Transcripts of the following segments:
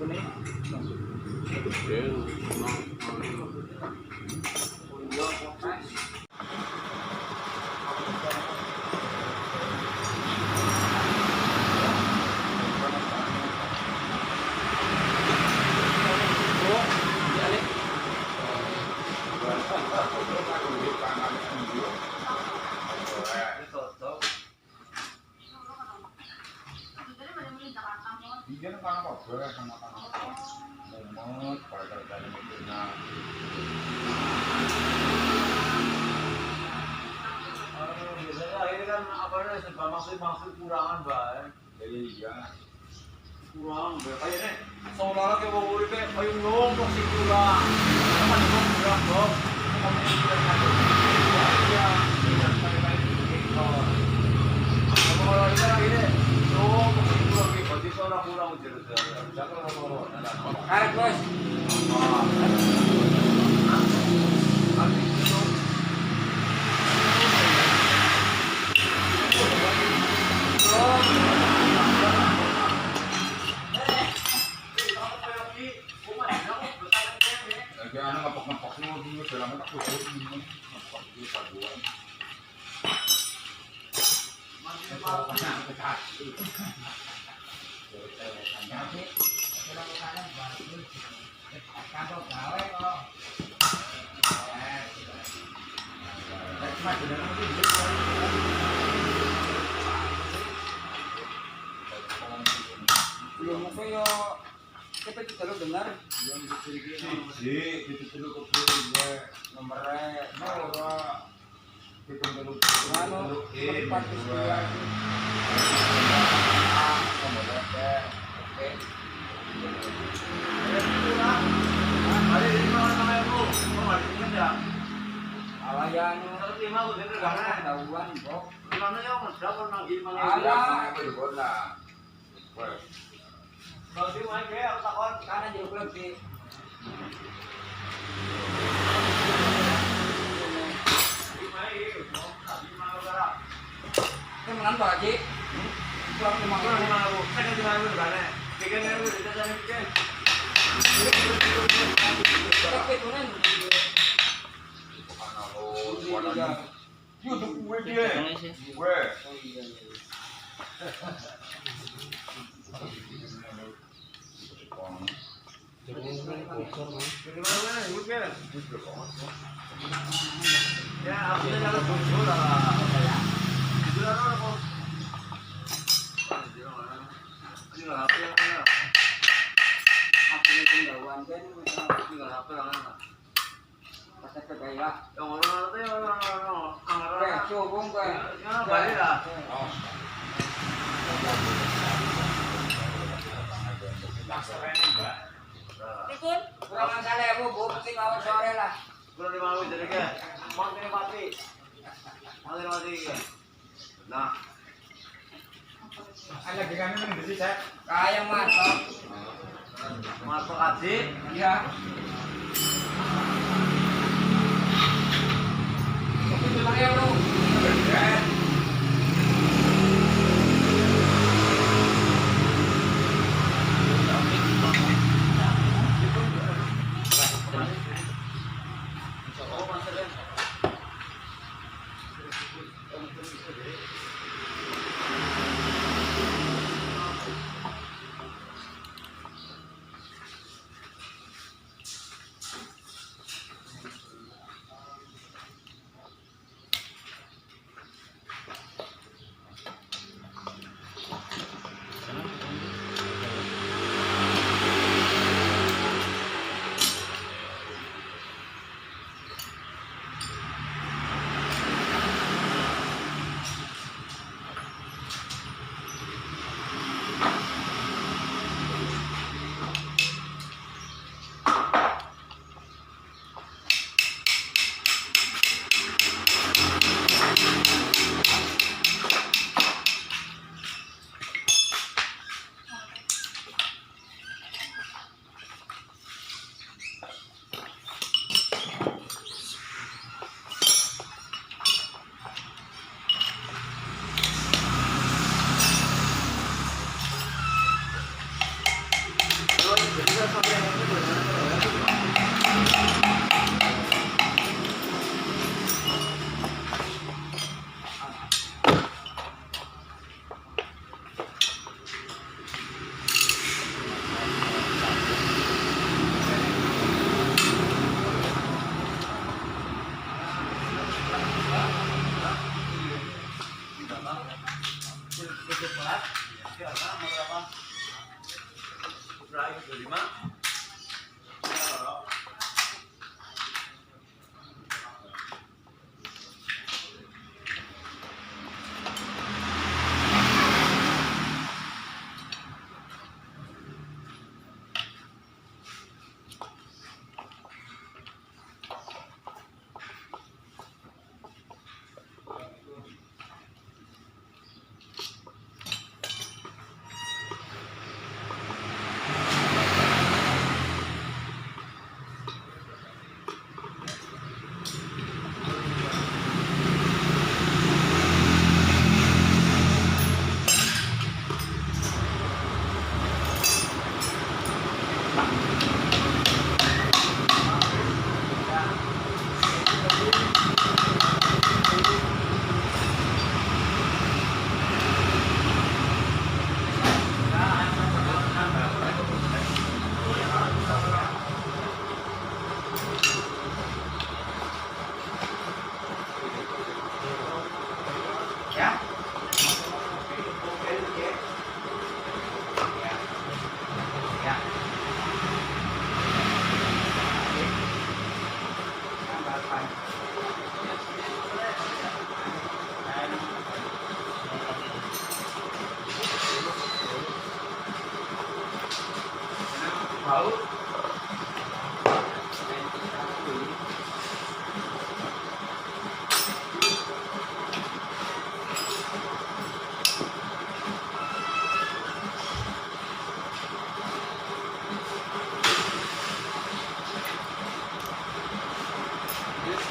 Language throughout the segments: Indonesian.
nih. Iya kan apa boleh sama tanah mumet pada dari mobilnya. Biasanya ini kan apa namanya serba maksud kurangan bae. Jadi iya Kurang bae kayaknya seolah-olah kayak mau urip kayak payung dong masih kurang. Apa nih kok kurang dong? Kamu yang kurang satu. Ya, tidak sampai itu. Kamu kalau ini lagi deh. Dong masih kurang kayak berarti seorang kurang ujar. Jangan orang-orang. Tarik bos. lagi anak ngepok-ngepok dulu dalam aku ini ngepok di paduan. Belum apa yo kita juga dengar Yang siji ditutur ke gue nomornya ora ditutur anu tempat dua nomornya oke. Ada di mana namanya bu? Mau ada ingat ya? alayan Kalau lima udah karena kan? dawan kok Gimana ya? Udah pernah gimana? Ala. Itu juga lah. Wah. Kalau di mana kayak aku takon. karena jauh lebih Gimana ini? Mau gimana sekarang? temenan Pak Haji pulang ke Mau mana gimana bu? Saya kan di mana bu? Gimana? Bikin yang bu? Kita jangan bikin. tapi tunen Untuk gue dia. Gue. Gimana mana? Bikin. Ya, aku jangan bocor lah. Itu lah aku. Ini nggak HP yang mana? aku itu dawan kan Ini nggak HP yang mana? kata kegaya Yang orang itu yang orang. kayak coba kayak Ya, balik lah. Ikut kurang salah bu mungkin awal sore lah Belum dimau jadi ke? Mau kena mati. Mau kena mati ke? Nah, Ada gimana nih di sini? kayak mantap masuk aja. iya tapi sebenarnya bro Oh, masuk deh.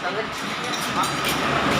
Tangan.